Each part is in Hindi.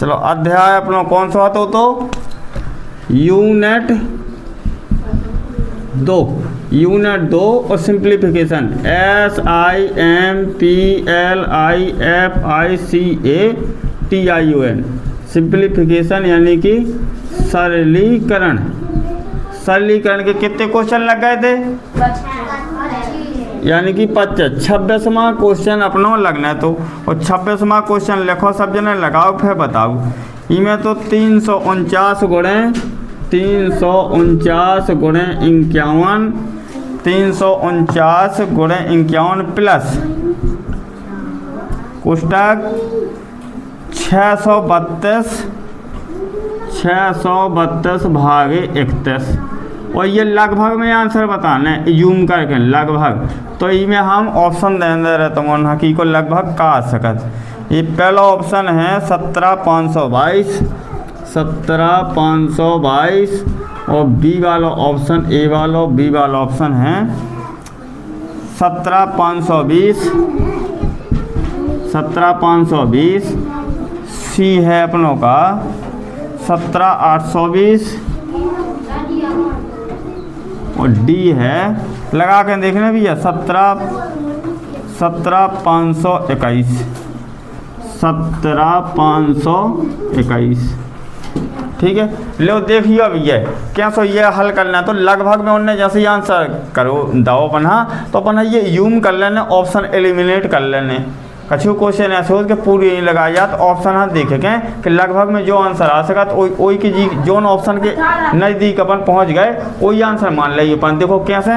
चलो अध्याय अपना कौन सा हो तो यूनिट 2 और सिंप्लीफिकेशन SIMPLIFICATION सिंप्लीफिकेशन यानी कि सरलीकरण। सरलीकरण के कितने क्वेश्चन लग गए थे? यानी कि 26वां क्वेश्चन अपना लगना है तो। और 26वां क्वेश्चन लिखो सब जने, लगाओ फिर बताओ। इनमें तो 349 गुणे 51 349 गुणे 51 प्लस कोष्टक 632 भागे 31। और ये लगभग में आंसर बताना है यूम करके लगभग। तो इसमें हम ऑप्शन देंगे रहता हूँ हकी को लगभग का आ सकत। ये पहला ऑप्शन है 17,522 और बी वाला ऑप्शन ए वाला बी वाला ऑप्शन है 17,520 सी है अपनों का 17,820 और डी है लगा के देखने भी है 17,521 ठीक है। लो देखिए भैया क्या सो ये हल करना है तो लगभग में उनने जैसे ही आंसर करो दाओ बना तो अपन ये यूम कर लेने ऑप्शन एलिमिनेट कर लेने। कछु क्वेश्चन ऐसे हो कि पूरी नहीं लगाया जाए तो ऑप्शन हम देखे कि लगभग में जो आंसर आ सका तो वही की जी जोन ऑप्शन के नज़दीक अपन पहुंच गए वही आंसर मान लिया अपन। देखो कैसे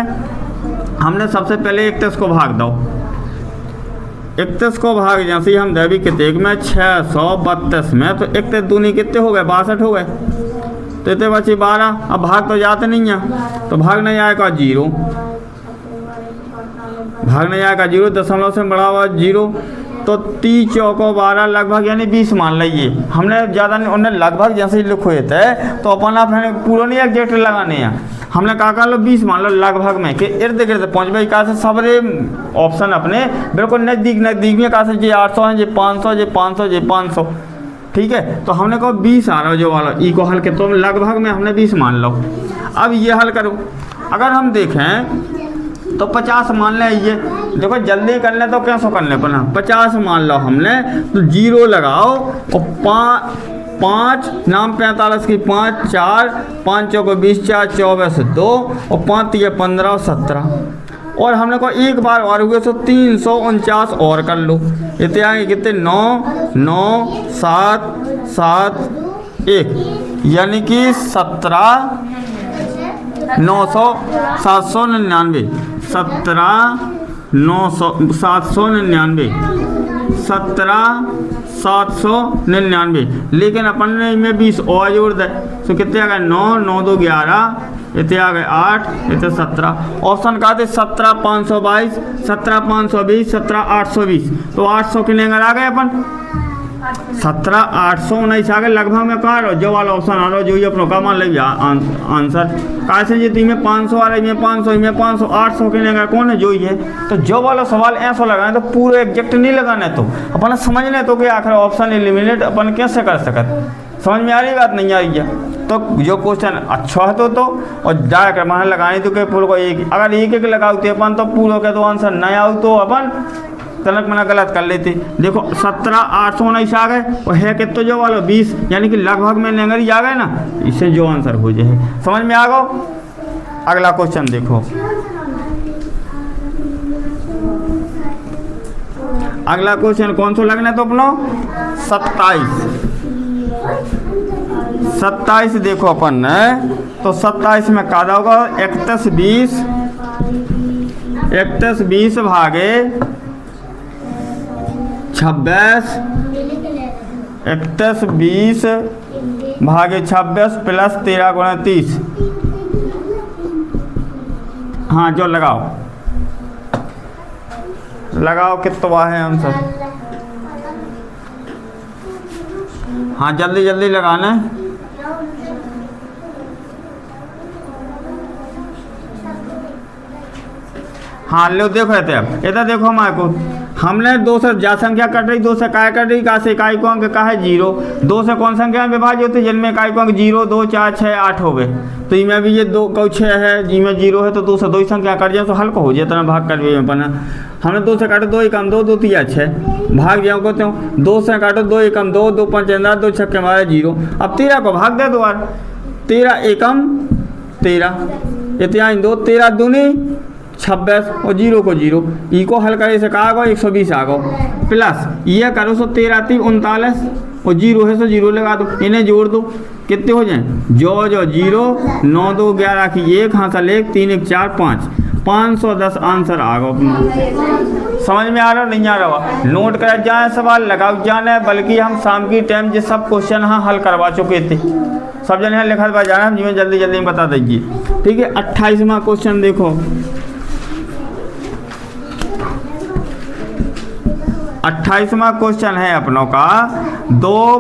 हमने सबसे पहले 31 को भाग दो। 31 को भाग जैसे ही हम देवी कितने में 632 में तो 31 दूनी कितने हो गए 62 हो गए तो इतने बचे 12। अब भाग तो जाते नहीं है तो भाग नहीं आएगा 0, भाग नहीं आएगा 0, दशमलव से बड़ा हुआ 0 तो 30 चौको 12 लगभग यानी 20 मान लीजिए। हमने ज़्यादा नहीं उन्हें लगभग जैसे ही लिखे थे तो अपन आप पूरा नहीं एग्जैक्ट लगाने हैं। हमने कहा कर लो 20 मान लो लगभग में कि इर्द गिर्द पहुँच भाई कहा से सबरे ऑप्शन अपने बिल्कुल नज़दीक में कहा से जी 800 है जी 500 जी 500 जी 500 ठीक है। तो हमने कहा 20 आ रहा है जो वाला ई को हल के तो लगभग में हमने 20 मान लो। अब ये हल करो अगर हम देखें तो 50 मान लें। ये देखो जल्दी कर लें तो कैसे करने पर 50 मान लो हमने तो 0 लगाओ और 5 नाम 45 की 5 4 5 चौको 20 4 24 2 और 5 3 15 और 17 और हमने को एक बार और हुए तो 349 और कर लो। इतने आगे कितने 9 9 7 7 1 यानी कि 799 लेकिन अपन ने इनमें 20 और जोड़ दे तो कितने आ गए 9 9 2 11 इतने आ गए 8 इतने 17। ऑप्शन कहा थे 17,522 17,520 17,820 तो 800 के लेंगे आ गए अपन 17,819 आ गए लगभग में कहा जो वाला ऑप्शन आ रहा जो ये अपना का मान लीजिए आंसर कैसे जी तुम्हें 500 आ रहा है 500 में 500 800 के लेंगे कौन है जो ही है। तो जो वाला सवाल ऐसा लगाना तो पूरे एग्जैक्ट नहीं लगाना है तो अपन समझने तो कि आखिर ऑप्शन एलिमिनेट अपन कैसे कर सकते समझ में आ रही बात नहीं आ रही है। तो जो क्वेश्चन अच्छा है तो और डायरेक्ट मान लगानी तो के पूरे को एक अगर एक लगाते अपन तो पूरे के तो आंसर नहीं आऊ तो अपन तनक मना गलत कर लेते। देखो 17,819 आ गए और है कितना जो वाला 20 यानी कि लगभग में लेंगे आ गए ना इससे जो आंसर हो जाए समझ में आ गो। अगला क्वेश्चन देखो अगला क्वेश्चन कौन सा लगना है तो अपनो 27 देखो अपन तो 27 में का होगा 31 20 भागे 26 31 20 भागे 26 प्लस 13 गुणा 30 हाँ जो लगाओ कितना है आंसर। हाँ जल्दी जल्दी लगाना है। हाँ लो देखो अब इधर देखो हमारे को हमने 2 से जा संख्या कट रही, 2 से काय कट रही, का से इकाई को अंक का है 0, 2 से कौन संख्या में विभाज्य होती है जिनमें इकाई को अंक 0 2 4 6 8 हो गए। तो इनमें भी ये 2 को 6 है, जिनमें 0 है तो 2 से 2 संख्या कट जाए तो हल्का हो जाए, इतना भाग कर भी अपना हमने 2 से काटो 2 एकम 2 2 3 6 भाग जाओ कहते हो, 2 से काटो 2 एकम 2 2 5 2 6 हमारे 0। अब 13 को भाग दे 2 बार, 13 एकम 13 इतना 2 13 दूनी 26 और 0 को 0, ई को हल करे से कहा गो 120 आ गो प्लस ये करो सो 13 3 39 और 0 है सो 0 लगा दो, इन्हें जोड़ दो कितने हो जाए जो 0 9 2 11 की 1 हासिल 1 3 1 4 5 510 आंसर आ गो अपना। समझ में आ रहा नहीं आ रहा? नोट कर जाए, सवाल लगाओ जाना, बल्कि हम शाम की टाइम जो सब क्वेश्चन हाँ हल करवा चुके थे, सब जन यहाँ लिखा हुआ जाना, जिसमें जल्दी जल्दी बता दीजिए। ठीक है, 28वां क्वेश्चन देखो, 28वां क्वेश्चन है अपनों का 2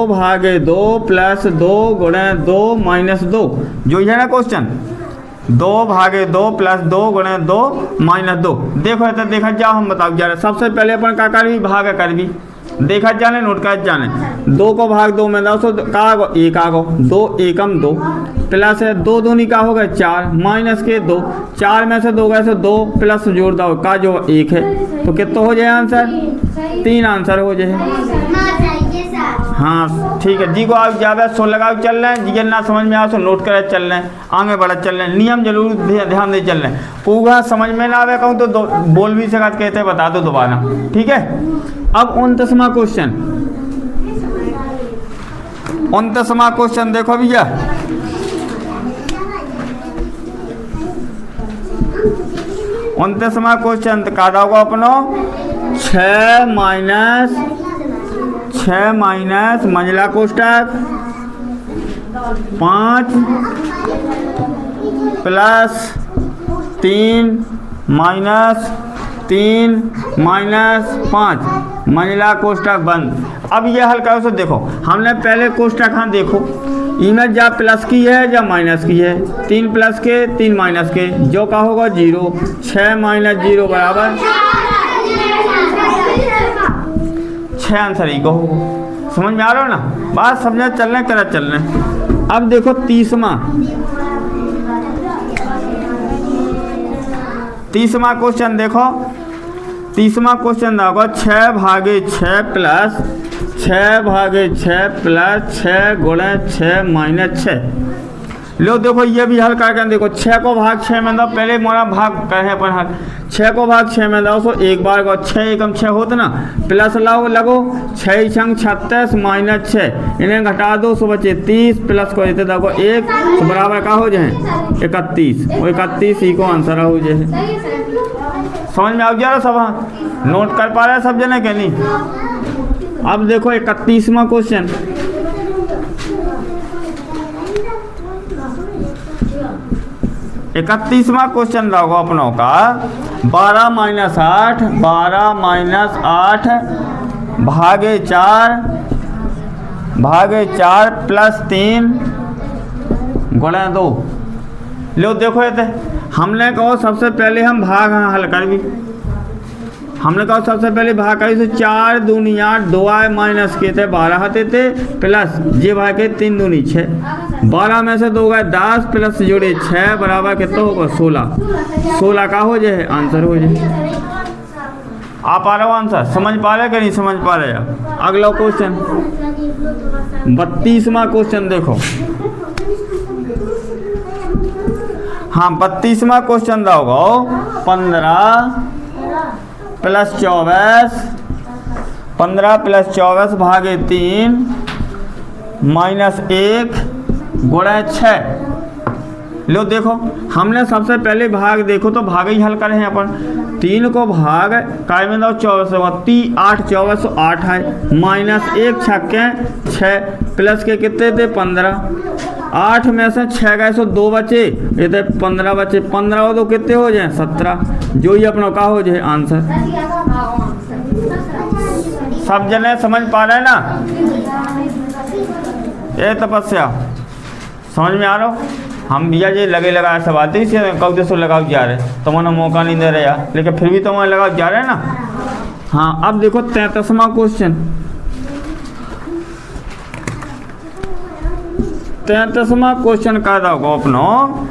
भागे 2 प्लस 2 गुणे 2 माइनस 2, जो है ना क्वेश्चन 2 भागे 2 प्लस 2 गुणे 2 माइनस 2। देखो तो देखा जाओ, हम बताओ जा रहे सबसे पहले अपन का कर भी भाग कर भी देखा जाने, नोट कर जाने, 2 को भाग 2 में 10 का 1 आ गो 2 एकम 2 प्लस है 2 दूनी का हो गए 4 माइनस के 2 4 में से 2 गए से 2 प्लस जोड़ दो का जो 1 है तो कितना हो जाए आंसर 3 आंसर हो जाए। हाँ ठीक है जी को आप ज़्यादा सो लगाओ चल रहे हैं, जिगर ना समझ में आओ सो नोट कर चल रहे हैं, आगे बढ़ा चल रहे हैं, नियम जरूर ध्यान दे चल रहे हैं। पूरा समझ में ना आवे कहूँ तो बोल भी सका कहते बता दो दोबारा। ठीक है, अब 29वां क्वेश्चन, 29वां क्वेश्चन देखो भैया, 29वां क्वेश्चन का होगा अपनो 6 माइनस मंझला कोष्टक 5 प्लस 3 माइनस 3 माइनस 5 मंझला कोष्टक बंद। अब ये हल करो, देखो हमने पहले कोष्टक हाँ देखो इमेज जा प्लस की है या माइनस की है, 3 प्लस के 3 माइनस के, जो का होगा 0, 6 माइनस 0 बराबर 6 आंसर ही को होगा। समझ में आ रहा हो ना, बात समझा चल रहे करा चल रहे। अब देखो 30वां क्वेश्चन देखो, 30वां क्वेश्चन होगा 6 भागे 6 प्लस 6 गुणे 6 माइनस 6। लो देखो ये भी हल करके देखो, 6 को भाग 6 में दो, पहले मोरा भाग करें अपन हल, 6 को भाग 6 में दो तो एक बार को 6 एकम 6 होता ना, प्लस लाओ लगो 6 छंग 36 माइनस 6, इन्हें घटा दो सो बचे 30 प्लस को देते देखो 1 तो बराबर का हो जाए 31, और 31 ही को आंसर हो जाए। समझ में आ जा रहा सब, नोट कर पा रहे सब जने के नहीं। अब देखो 31वां क्वेश्चन, 31वां क्वेश्चन रहोगा अपनों का 12 माइनस 8 भागे 4 प्लस 3 गुणा 2। लो देखो ये हमने कहो सबसे पहले हम भाग हल कर भी, हमने कहा सबसे पहले भाग करी तो 4 दूनी 8 2 आए माइनस के थे 12 आते थे प्लस जे भाग के 3 दूनी 6, 12 में से 2 गए 10 प्लस जोड़े 6 बराबर कितना होगा 16, 16 का हो जाए आंसर हो जाए। आप आ रहे हो आंसर, समझ पा रहे कि नहीं समझ पा रहे? अगला क्वेश्चन 32वां क्वेश्चन देखो, हाँ 32वां क्वेश्चन होगा 15 प्लस 24 भागे 3 माइनस 1 गुणा 6। लो देखो हमने सबसे पहले भाग देखो तो भाग ही हल करे हैं अपन, 3 को भाग काय में दो 24 8 24 8 है माइनस 1 छक्के 6 प्लस के कितने थे 15, 8 में से 6 गए सो 2 बचे, ये थे 15 बचे, 15 हो तो कितने हो जाए 17, जो ही अपना का हो जाए आंसर। सब जने समझ पा रहे हैं ना? ये तपस्या समझ में आ रहा हो? हम भैया जी लगे लगाए सब आते ही से कब सो लगाओ जा रहे, तुम्हारा मौका नहीं दे रहे यार, लेकिन फिर भी तुम्हारे लगाओ जा रहे हैं ना। हाँ अब देखो 33वां क्वेश्चन, 33वां क्वेश्चन का होगा अपनो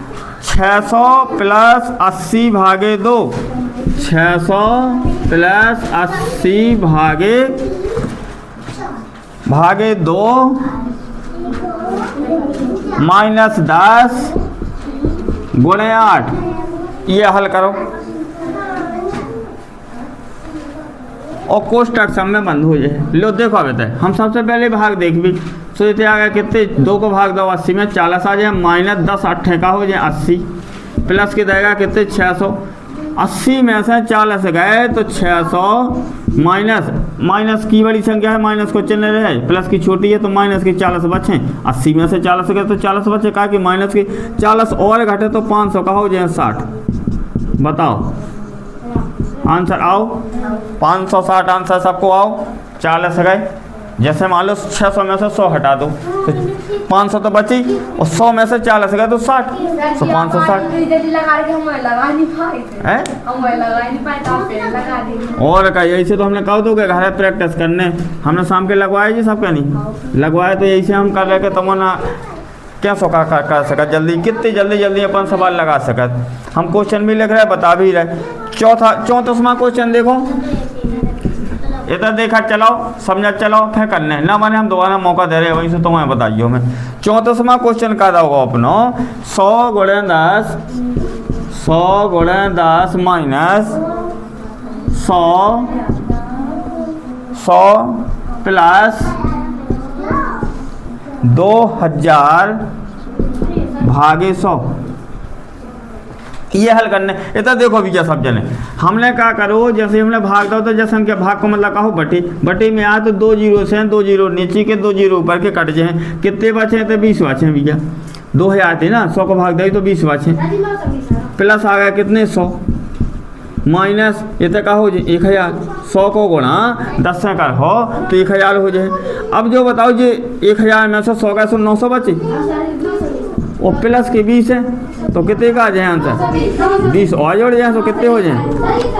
600 प्लस 80 भागे 2, 600 प्लस 80 भागे 2 माइनस 10 गुणे 8, ये हल करो और कोष्टक सब में बंद हो जाए। लो देखो अब हम सबसे पहले भाग देख भी सोचते आ गए कितने, 2 को भाग दो 80 में 40 आ जाए, माइनस 10 8 का हो जाए 80, प्लस के देगा कितने 600, 80 में से 40 गए तो 600 माइनस की बड़ी संख्या है, माइनस को चिन्ह रहे, प्लस की छोटी है तो माइनस के 40 बचे, 80 में से 40 गए तो 40 बचे, कहा कि माइनस के 40 और घटे तो 500 का हो जाए 60। बताओ आंसर आओ, 560 आंसर सबको आओ। 40 गए, जैसे मान लो 600 में से 100 हटा दो तो 500 तो बची, और 100 में से 40 गए तो 60, तो 560 और का यही से तो हमने कह दो कि घर प्रैक्टिस करने, हमने शाम के लगवाए जी सब, क्या नहीं लगवाए, तो यही से हम कर रहे कि तुमने क्या सो कर सकत जल्दी, कितनी जल्दी अपन सवाल लगा सकत। हम क्वेश्चन भी लिख रहे बता भी रहे। 34वां क्वेश्चन देखो, इधर देखा चलाओ समझा चलाओ फिर करने ना, माने हम दोबारा मौका दे रहे हैं, वहीं से तुम्हें बताइए मैं। 34वां क्वेश्चन का होगा अपनो 100 गुणे 10, 100 गुणे 10 माइनस 100 प्लस 2000 भागे 100, ये हल करने। इतना देखो भैया सब जने हमने क्या करो, जैसे हमने भाग दो तो जैसे हम क्या भाग को मतलब कहो बटी में आ तो 2 जीरो से 2 जीरो नीचे के 2 जीरो ऊपर के कट जाए, कितने बचे तो 20 बचे भैया, 2000 थे ना, 100 को भाग दे तो 20 बचे, प्लस आ गया कितने 100 माइनस इतना का हो जाए 1000, 100 को गुणा 10 से कर हो तो 1000 हो जाए। अब जो बताओ जी 1000 में से 100 का 900 बचे और प्लस के 20 है तो कितने का आ जाए आंसर, 20 और जोड़ जाए तो कितने हो जाए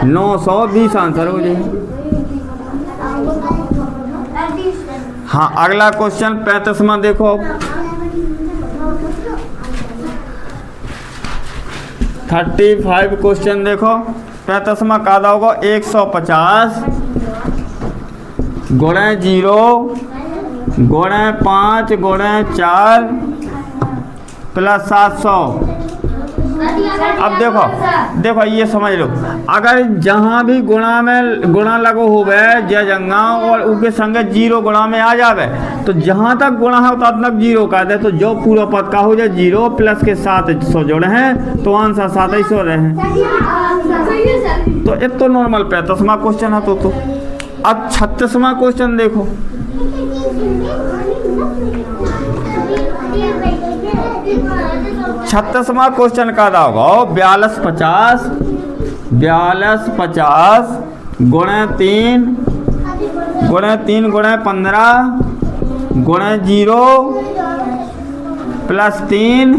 920 आंसर हो जाए। हाँ अगला क्वेश्चन 35वां देखो, 35 क्वेश्चन देखो। 35वां का होगा 150 गुणे 0 गुणे 5 गुणे 4 प्लस 700। अब देखो ये समझ लो, अगर जहाँ भी गुणा लगो होवे जय जंगा और उसके संगे 0 गुणा में आ जावे तो जहाँ तक गुणा है तब तक 0 कर दे, तो जो पूरा पद का हो जाए 0 प्लस के 700 जोड़े हैं तो आंसर 2700 रहे हैं। तो एक तो नॉर्मल 35वां क्वेश्चन है तो अब 36वां क्वेश्चन देखो। 36वां क्वेश्चन का होगा 4250 गुणे 3 गुणे 15 गुणे 0 प्लस 3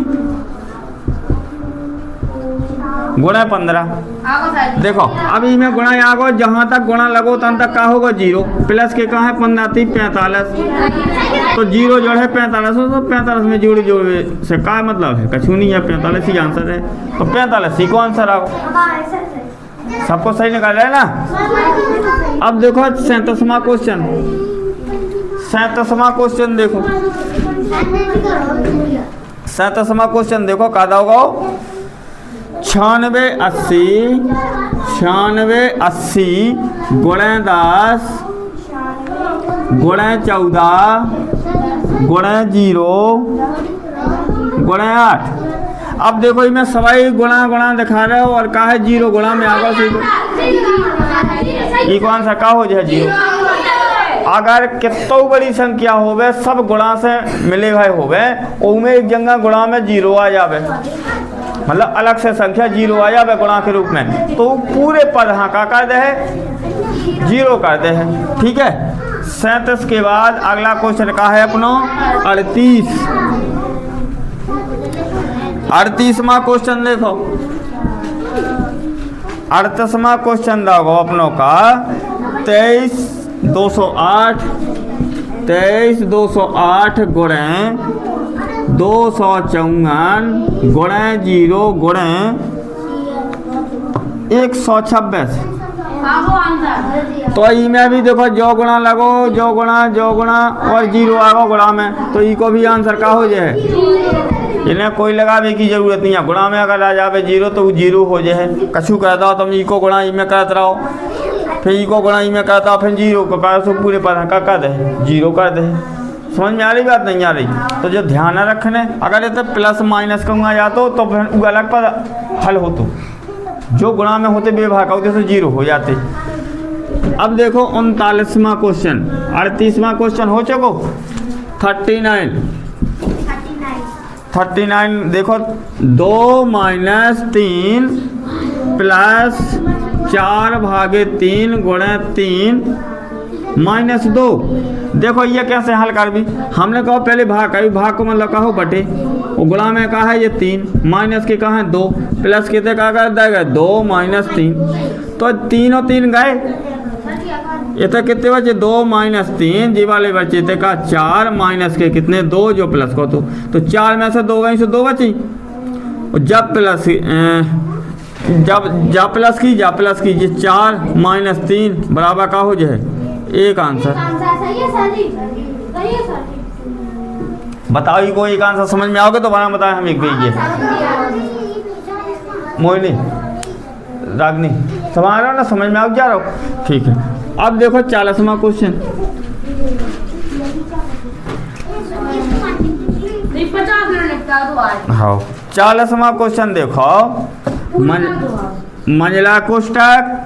गुणे 15। देखो अभी में गुणा यहाँ को जहाँ तक गुणा लगो तब तक का होगा 0 प्लस के कहाँ है 15 3 45 तो 0 जोड़ है 45 तो 45 में जोड़ से का मतलब है कछु नहीं है, 45 ही आंसर है तो 45 ही को आंसर आओ। सबको सही निकाल रहे है ना। अब देखो 37वां क्वेश्चन, 37वां क्वेश्चन देखो, 37वां क्वेश्चन देखो का होगा 9680 गुणे 10 गुणे 14 गुणे 0 गुणे 8। अब देखो इसमें सवाई गुणा दिखा रहे हो और कहा है 0 गुणा में आगा ये कौन सा का हो जाए 0। अगर कितो बड़ी संख्या होवे सब गुणा से मिले भाई होवे उनमें एक जगह गुणा में 0 आ जावे, मतलब अलग से संख्या 0 आ जावे गुणा के रूप में, तो पूरे पद हाँ का कर दे है 0 कर दे है। ठीक है 37 के बाद अगला क्वेश्चन का है अपनो 38। 38वां क्वेश्चन देखो, 38वां क्वेश्चन देखो अपनों का 23,208 गुणे 254 गुणे 0 गुणे 126। तो इमें भी देखो जो गुणा लगो, जो गुणा और 0 आगो गुणा में, तो ई को भी आंसर का हो जाए। इन्हें कोई लगावे की जरूरत नहीं है। गुणा में अगर आ जावे 0 तो वो 0 हो जाए। कछु कहता हो तुम ई को गुणा ई में करते रहो, फिर ई को गुणा ई में करता, फिर 0 को कर, सो पूरे पर कर दे 0 कर दे। समझ में आ रही बात, नहीं आ रही? तो जो ध्यान रखने, अगर ये तो प्लस माइनस कहूँगा या तो फिर वो अलग पर हल हो, तो जो गुणा में होते बेभाग होते तो 0 हो जाते। अब देखो 39वां क्वेश्चन, 38वां क्वेश्चन हो चुको। 39 देखो 2 - 3 प्लस 4 भागे 3 गुणे 3 -2। देखो ये कैसे हल कर भी, हमने कहा पहले भाग है, भाग को मतलब कहो बटे, वो गुणा में कहा है ये 3, माइनस के कहा है 2, प्लस कितने का कर देगा 2 - 3, तो 3 और 3 गए, ये तो कितने बचे 2 - 3 जी वाले बचे थे का 4 माइनस के कितने 2 जो प्लस को तो 4 में से 2 गई से 2 बची। और जब प्लस कीजिए 4 - 3 बराबर का हो जाए 1 आंसर। बताओ को एक आंसर समझ में आओगे तो बना बताए हम एक भेजिए। मोहिनी रागनी समझ रहे हो ना, समझ में आ जा रहा हो, ठीक है। अब देखो 40वां क्वेश्चन, हाँ 40वां क्वेश्चन देखो। मंझला कोष्टक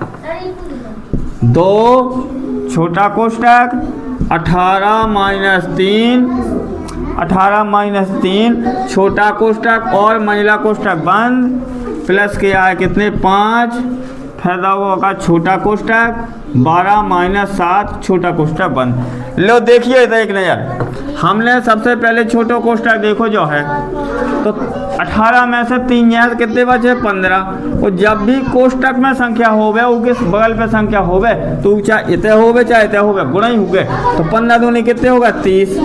2 छोटा कोष्टक 18 - 3 छोटा कोष्टक और मंझला कोष्टक बंद, प्लस के आए कितने 5, फायदा होगा छोटा कोष्टक 12 - 7 छोटा कोष्टक बंद। लो देखिए तो एक नज़र, हमने सबसे पहले छोटा कोष्टक देखो जो है, तो 18 में से 3 यहाँ कितने बचे 15। और जब भी कोष्टक में संख्या होवे उसके बगल पे संख्या होवे तो चाहे इतने होवे चाहे इतने होवे गुणा ही होगे, तो 15 दूनी कितने होगा 30,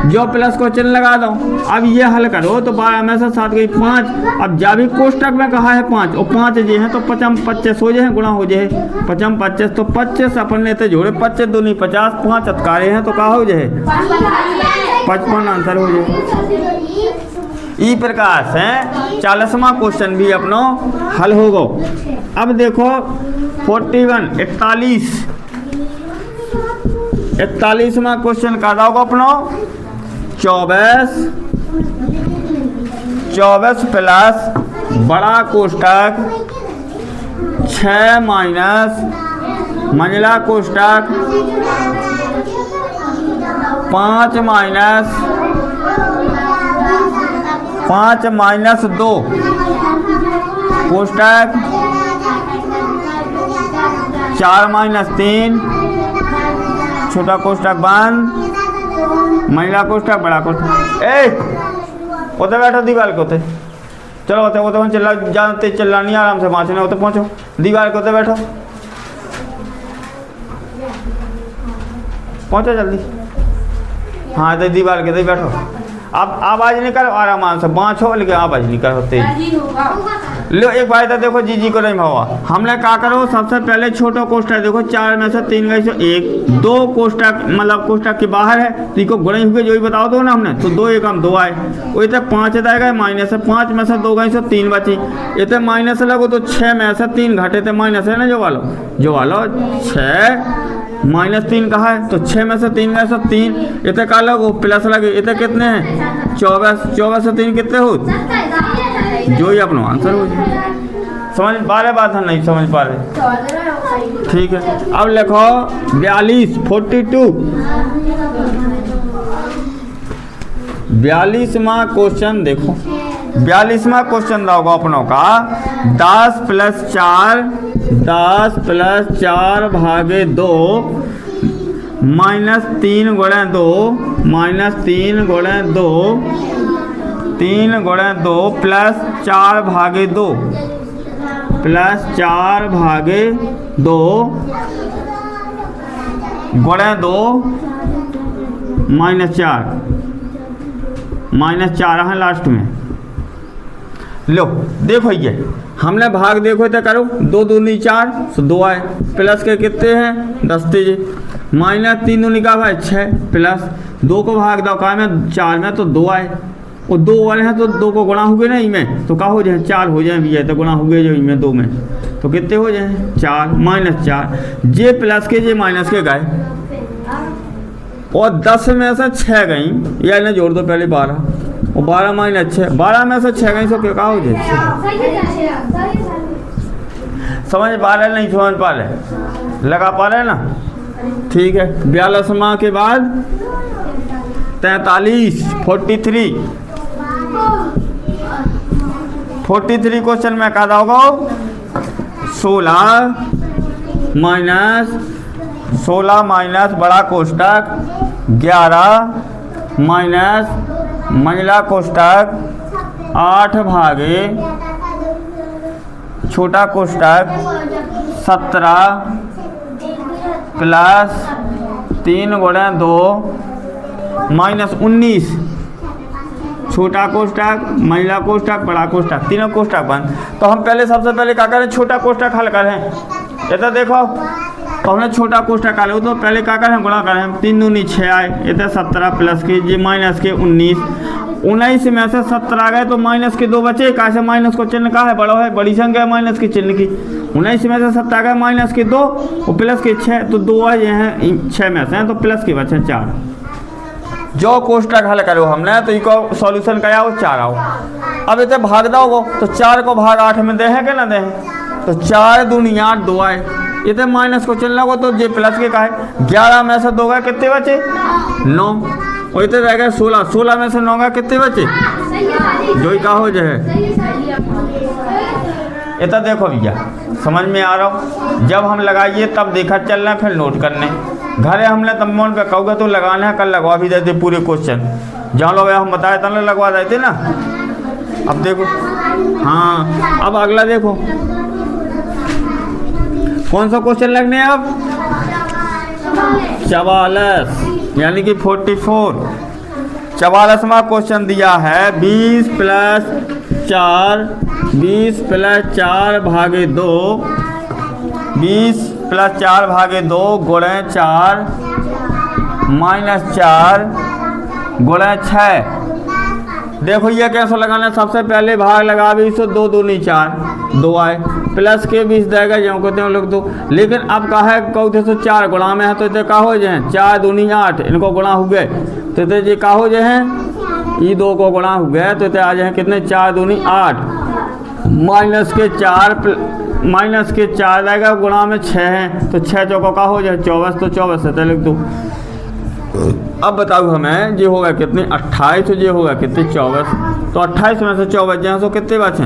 जो प्लस को चिन्ह लगा दो। अब ये हल करो तो 12 में से 7 गई 5। अब जब भी कोष्टक में कहा है 5 और 5 जो है तो 25 हो जाए, गुणा हो जाए 25 तो 25 अपन लेते जोड़े 25 दूनी 50, 5 अतकारे हैं तो कहा हो जाए 55 आंसर हो जाए। ई प्रकार से 40वां क्वेश्चन भी अपनो हल हो गो। अब देखो 41वां क्वेश्चन का दोगे अपनो 24 प्लस बड़ा कोष्टक 6 माइनस मंझला कोष्टक 5 माइनस 2 कोष्टक 4 - 3 छोटा कोष्टक बंद, महिला कोष्टक बड़ा कोष्टक। होते बैठो दीवार के होते, चलो होते चिल्ला जानते चिल्ला नहीं, आराम से पहुँचने होते पहुँचो दीवार के होते बैठो, पहुँचो जल्दी। हाँ तो दीवार के दे बैठो। अब आवाज़ नहीं करो, आराम से बाँचो, लेकिन आवाज़ नहीं करो तेज। लो एक बार तो देखो जी को नहीं भावा, हमने क्या करो सबसे पहले छोटा कोष्टक देखो 4 में से 3 गई सो 1, 2 कोष्टक मतलब कोष्टक के बाहर है तो इसको गुणे हुए जो ही बताओ दो ना हमने, तो 2 1 2 आए, वही तक 5 आएगा माइनस है, 5 में से 2 गई सो 3 बची, इतने माइनस लगो तो 6 में से 3 घटे थे माइनस है ना, जो वालो 6 माइनस 3 कहा है तो 6 में से 3 गए सो 3, इतने का लगो प्लस लगे, इतने कितने हैं 24 से 3 कितने हो, जो ही अपना आंसर हो जाए। समझ पा रहे बात है, नहीं समझ पा रहे, ठीक है। अब लिखो 42वां क्वेश्चन देखो, 42वां क्वेश्चन दोगे अपनों का 10 प्लस 4 भागे 2 -3 गुणे 2 3 गुणे 2 प्लस 4 भागे 2 प्लस 4 भागे 2 गुणे 2 -4 है लास्ट में। लो देखो ये हमने भाग देखो तो करो 2 दूनी 4 तो 2 आए, प्लस के कितने हैं 10 तेजे, माइनस 3 दूनी का भाई 6 प्लस 2 को भाग दो का में 4 में तो 2 आए, और 2 वाले हैं तो 2 को गुणा हो गए ना इनमें, तो क्या हो जाए 4 हो जाए भैया, तो गुणा हो गए जो इनमें 2 में तो कितने हो जाए 4 -4, जे प्लस के जे माइनस के गए और 10 में से 6 गई, या इन्हें जोड़ दो पहले 12 और 12 -6, 12 में से 6 गई तो क्या हो जाए, समझ पा रहे नहीं समझ पा रहे, लगा पा रहे ना, ठीक है। 42वां के बाद 43 43 क्वेश्चन में क्या होगा 16 माइनस बड़ा कोष्टक 11 माइनस मंझला कोष्टक 8 भागे छोटा कोष्टक 17 प्लस 3 गुणे 2 -19 छोटा कोष्टक महिला कोष्टक बड़ा कोष्टक तीनों कोष्टक बंद। तो हम पहले सबसे पहले क्या करें छोटा कोष्टक हल करें, ये तो देखो तो हमने छोटा कोष्टक हल तो पहले क्या करें गुणा करें, 3 दूनी 6 आए, ये तो 17 प्लस के ये माइनस के 19 में से 17 आ गए तो माइनस के 2 बचे, कहा से माइनस को चिन्ह कहा है बड़ा है, बड़ी संख्या है माइनस के चिन्ह की, 19 में से 17 आ गए माइनस के 2 और प्लस के 6 तो 2 आए हैं 6 में से हैं तो प्लस के बचे 4। जो कोष्टक हल करो हमने तो इको सॉल्यूशन क्या हो 4 आओ। अब इसे भाग दो तो 4 को भाग 8 में दे है कि ना दे है, तो 4 दूनी 8 2 आए, इतने माइनस को चलना हो तो जे प्लस के का है 11 में से 2 गए कितने बचे 9 और इतने रह गए 16 में से 9 गए कितने बचे जो ही का हो जाए। इतना देखो भैया समझ में आ रहा हो, जब हम लगाइए तब देखा चलना फिर नोट करने, घरे हमने तब मोन पे कहोगे तो लगाना है, कल लगवा भी देते पूरे क्वेश्चन जहाँ लोग हम बताए तब लगवा देते ना। अब देखो हाँ अब अगला देखो कौन सा क्वेश्चन लगने हैं अब 44 यानी कि 44। 44वां क्वेश्चन दिया है 20 प्लस 4 भागे 2 20 प्लस 4 भागे 2 गुणे 4 -4 गुणे 6। देखो ये कैसे लगाना है, सबसे पहले भाग लगा 20 तो 2 दूनी 4 2 आए, प्लस के 20 देगा जो कहते हैं लोग तो, लेकिन अब कहा है कहते तो 4 गुणा में है तो इतने का हो जाए 4 दूनी 8 इनको गुणा हो गए तो इतने जी का हो जाए ये 2 को गुणा हो गए तो इतने आ जाए कितने 4 दूनी 8 माइनस के 4 रहेगा गुणा में 6 है तो 6 चौकों का हो जाए 24 तो 24 है लिख दो। अब बताओ हमें ये होगा कितने 28 तो ये होगा कितने 24 तो 28 में से 24 जहाँ सो कितने बचे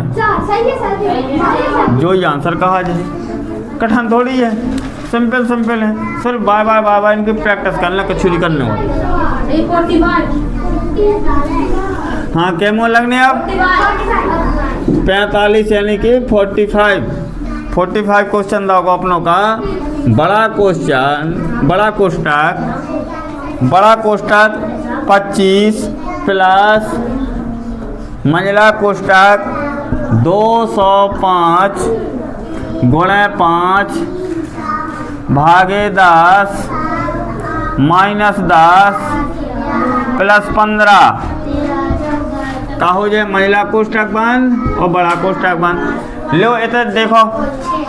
जो ये आंसर कहा जाए, कठिन थोड़ी है सिंपल है, सिर्फ बार इनकी प्रैक्टिस करना कुछ नहीं करने वाला। हाँ कैमो लगने अब 45 यानी कि 45 क्वेश्चन दोगे अपनों का बड़ा कोष्टक 25 प्लस मंझला कोष्टक 205 गुणे 5 भागे 10 -10 प्लस 15 का हो जाए महिला कोष्टक बंद और बड़ा कोष्टक बंद। लो इतना देखो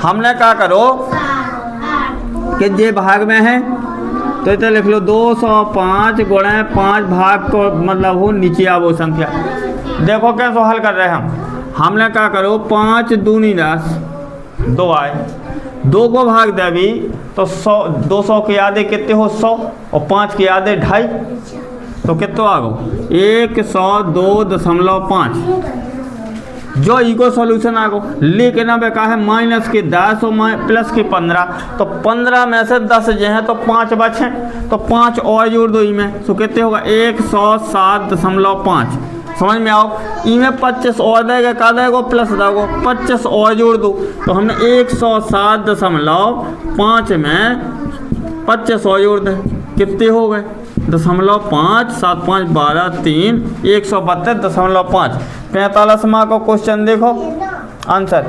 हमने क्या करो कि जे भाग में है तो इतना लिख लो 205 गुणे 5 भाग को मतलब हो नीचे आवो संख्या। देखो कैसे हल कर रहे हैं हमने क्या करो 5 दूनी 10 2 आए 2 को भाग दे अभी तो 200 के आधे कितने हो 100 और 5 के आधे 2.5 तो कितना आ गो 102.5 जो इको सॉल्यूशन आ गो। लेकिन अब कहा है माइनस के 10 और प्लस के 15 तो 15 में से 10 जो है तो 5 बचे तो 5 और जोड़ दो में तो कितने होगा 107.5 समझ में आओ। इनमें 25 और देगा, का देगा प्लस देगा, 25 और जोड़ दो तो हमने 107.5 में 25 और जोड़ दे, कितने हो गए 0.5 7 5 12 3 132.5। 45 मार्क का क्वेश्चन देखो आंसर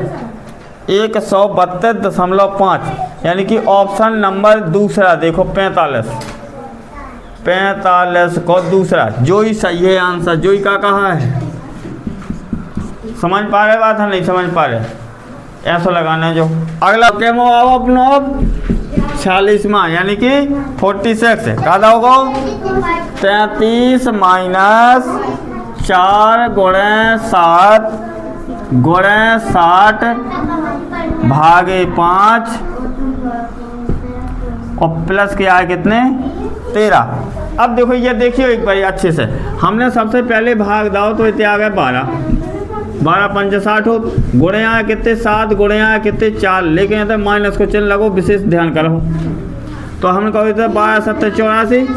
132.5, यानी कि ऑप्शन नंबर दूसरा देखो 45 को दूसरा जो ही सही है आंसर। जो ही का कहा है, समझ पा रहे बात है, नहीं समझ पा रहे, ऐसा लगाना जो अगला केमो आओ अपनो 46वां यानी कि 46 का होगा 33 माइनस 4 गुणे 7 भागे 5 और प्लस के आए कितने 13। अब देखो ये देखिए एक बार अच्छे से, हमने सबसे पहले भाग दाओ तो इतने आ गए 12 5 60 हो, गुणे आए कितने 7 गुणे आए कितने 4, लेकिन यहाँ माइनस को चिन्ह लगो, विशेष ध्यान करो। तो हमने कहा था 12 7 84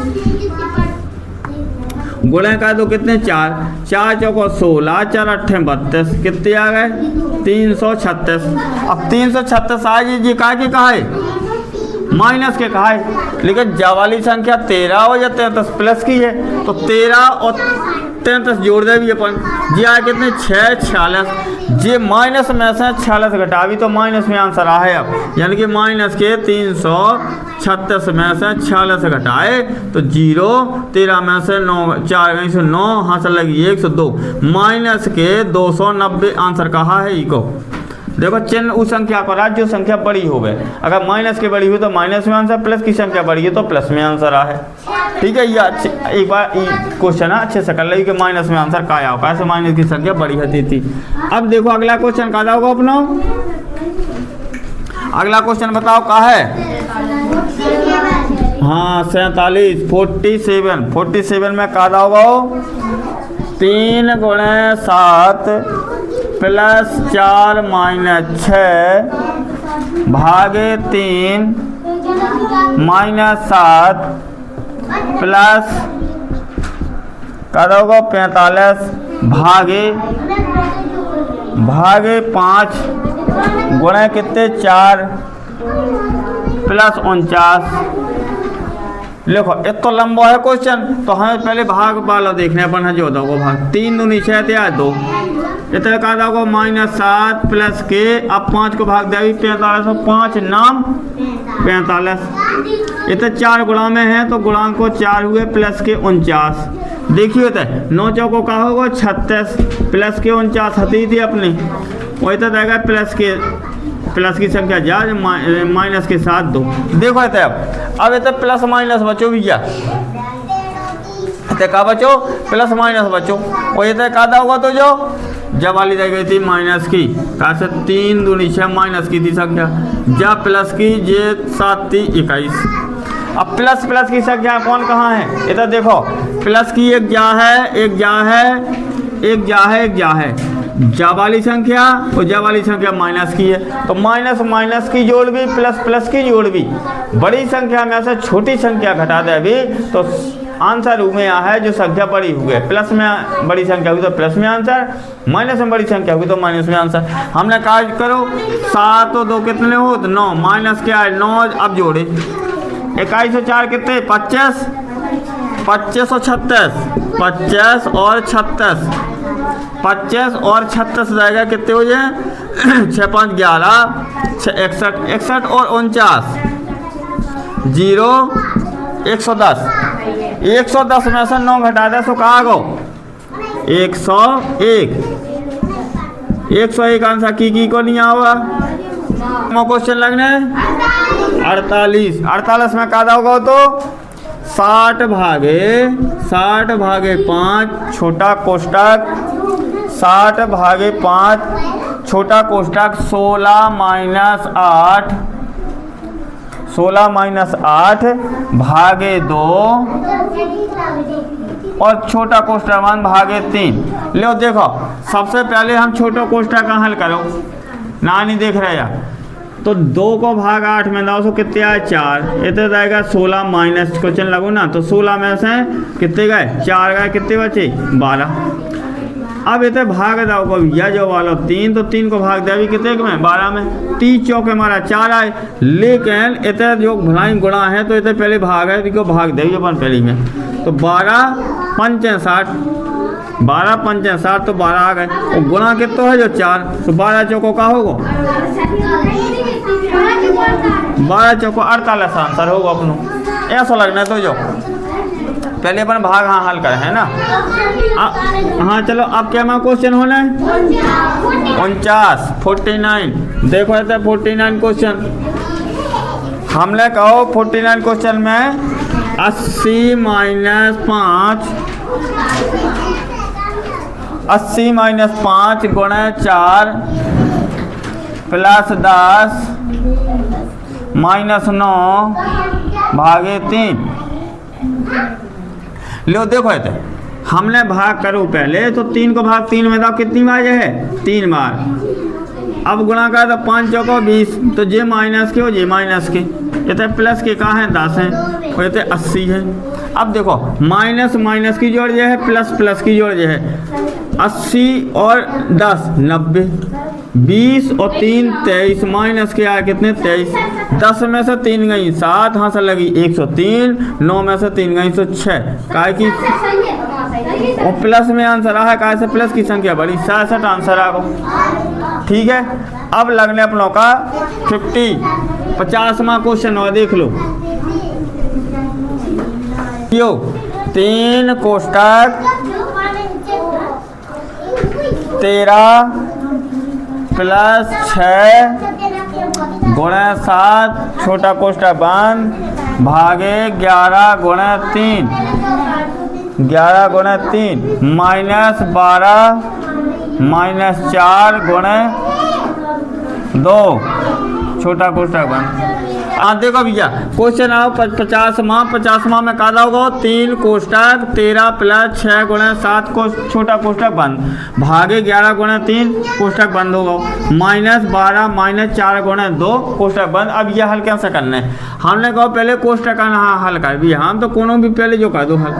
गुणे का दो कितने 4 4 चौको 16 4 8 32, कितने आ गए 336। अब 336 आ जी का के कहा है माइनस के कहा है, लेकिन जा वाली संख्या 13 हो या 33 प्लस की है तो 13 और 33 जोड़ दे भी अपन जी आए कितने 6 46, जे माइनस में से 46 घटा भी तो माइनस में आंसर आ है। अब यानी कि माइनस के 336 में से 46 घटाए तो 0, 13 में से 9 4 गई से 9 हाथ लगी 102, माइनस के 290 आंसर कहा है इको। देखो चिन्ह उस संख्या को रहा जो संख्या बड़ी हो गए, अगर माइनस की बड़ी हुई तो माइनस में आंसर, प्लस की संख्या बड़ी है तो प्लस में आंसर आ है। ठीक है, ये एक बार क्वेश्चन है अच्छे से कर ली कि माइनस में आंसर का होगा, ऐसे माइनस की संख्या बड़ी होती थी। अब देखो अगला क्वेश्चन का होगा अपना, अगला क्वेश्चन बताओ का है, हाँ 47 47 में का होगा 3 गुणे 7 प्लस 4 माइनस 6 भागे 3 माइनस 7 प्लस का होगा 45 भागे 5 गुणे कितने 4 प्लस 49। देखो एक तो लंबा है क्वेश्चन, तो हमें पहले भाग वाला देखने अपन है जो होगा भाग 3 दूनी 6 2 इतना का होगा -7 प्लस के, अब 5 को भाग देवी 45 5 नाम 45, इतने 4 गुणा में है तो गुणांक को 4 हुए प्लस के 49। देखिए तो 9 चौको का होगा 36 प्लस के 49 हती थी अपने, वही तो देगा प्लस की संख्या जा माइनस के साथ 2। देखो अब इतना प्लस माइनस बचो भैया, का बचो प्लस माइनस बचो, और ये का होगा तो जो जब वाली रह गई थी माइनस की, कहा से 3 दूनी 6 माइनस की थी संख्या, जब प्लस की जे 7 थी 21। अब प्लस की संख्या कौन कहाँ है, इधर देखो प्लस की एक जा है जा वाली संख्या और जा वाली संख्या माइनस की है, तो माइनस की जोड़ भी प्लस की जोड़ भी, बड़ी संख्या में से छोटी संख्या घटा दे अभी तो आंसर में आ है जो संख्या बड़ी हुई है। प्लस में बड़ी संख्या हुई तो प्लस में आंसर, माइनस में बड़ी संख्या हुई तो माइनस में आंसर। हमने कहा करो 7 और 2 कितने हो तो 9, माइनस क्या है 9, अब जोड़े 21 और 4 कितने 25 और 36 50 और 36 25 और 36 जाएगा कितने हो जाए 6 5 11 61 और 49 0 110 में से 9 घटा दे तो कहाँ गो 101 आंसर की को नहीं आवा। क्वेश्चन लगने 48 में का होगा तो 60 भागे 5 छोटा कोष्टक 60 भागे 5 छोटा कोष्टक 16 माइनस 8 भागे 2 और छोटा कोष्टक मान भागे 3। लो देखो सबसे पहले हम छोटा कोष्टक का हल करो, ना नहीं देख रहे यार, तो 2 को भाग 8 में दाओ तो कितने आए 4, इतना जाएगा 16 माइनस क्वेश्चन लगो ना, तो 16 में से कितने गए 4 गए, कितने बचे 12। अब इतने भाग दाओ को भैया जो वाला 3, तो 3 को भाग दे अभी कितने में 12 में, 30 चौके हमारा 4 आए। लेकिन इतने जो भलाई गुणा है तो इतने पहले भाग है तो भाग दे अपन पहली में, तो 12 पंचे 60, 12 पंचे 60 तो 12 आ गए। और गुणा कितना है जो 4, तो 12 चौको का होगा 12 चौको 48 आंसर होगा अपनों। ऐसा लगना तो जो पहले अपन भाग हाँ हल कर है ना। हाँ चलो अब क्या हमारा क्वेश्चन होना है 49 देखो ऐसे 49 क्वेश्चन हमने कहो 49 क्वेश्चन में 80 माइनस 5 गुणे 4 प्लस 10 माइनस 9 भागे 3। लो देखो तो हमने भाग करो पहले तो 3 को भाग 3 में दाओ कितनी बार है 3 बार। अब गुणा कर तो 5 चौको 20, तो जे माइनस के हो जे माइनस के, ये प्लस के कहाँ है 10 है और ये 80 है। अब देखो माइनस माइनस की जोड़ जो है प्लस प्लस की जोड़ जो है 80 और 10 90, 20 और 3 23, माइनस के आए कितने 23, 10 में से 3 गई 7, हाँ से लगी 103, 9 में से 3 गई 106, काय की और प्लस में आंसर आ है, काय से प्लस की संख्या बड़ी 67 आंसर आ गो। ठीक है अब लगने अपनों का 50वां क्वेश्चन और देख लो यो 3 कोष्टक 13 प्लस 6 गुणे 7 छोटा कोष्टक बंद भागे 11 गुणे 3, 11 गुणे 3 माइनस 12 माइनस 4 गुणे 2 छोटा कोष्टक बंद। हाँ देखो भैया क्वेश्चन आओ 50वां में कादा होगा 3 कोष्टक 13 प्लस 6 गुणे 7 को छोटा कोष्टक बंद भागे 11 गुणे 3 कोष्टक बंद होगा माइनस 12 माइनस 4 गुणे 2 कोष्टक बंद। अब यह हल कैसे करना है, हमने कहा पहले कोष्टक का हाँ हल कर भी, हम तो कोनो भी पहले जो कर दो हल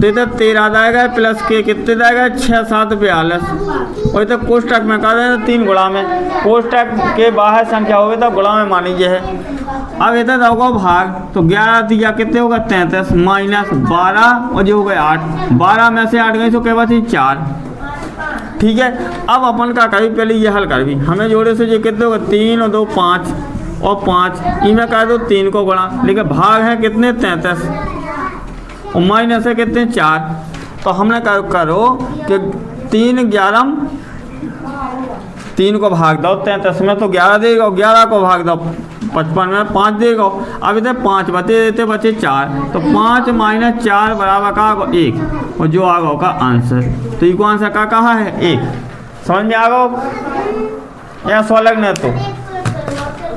तो इधर 13 आएगा प्लस के कितने जाएगा 6 7 42 और इधर कोष्टक में कहा जाए 3 गुणा में, कोष्टक के बाहर संख्या होगी तो गुणा में मान लीजिए है। अब इधर होगा भाग तो 11 दिया कितने होगा 33 माइनस 12 और जो हो गए 8, 12 में से 8 गई तो क्या बात 4। ठीक है अब अपन का कभी पहले ये हल कर भी, हमें जोड़े से जो कितने होगा 3 और 2 5 और 5 इनमें कह दो 3 को गुणा, लेकिन भाग है कितने 33 और माइनस है कितने 4, तो हमने करो कि 3 11 3 को भाग दो 33 में तो 11 देगा, 11 को भाग दो 55 में 5 देगा। अब इधर 5 बचे 4, तो 5 माइनस 4 बराबर का 1 और जो आ गया का आंसर, तो ये आंसर का कहा है 1। समझ में आ गया या सवाल लगना तो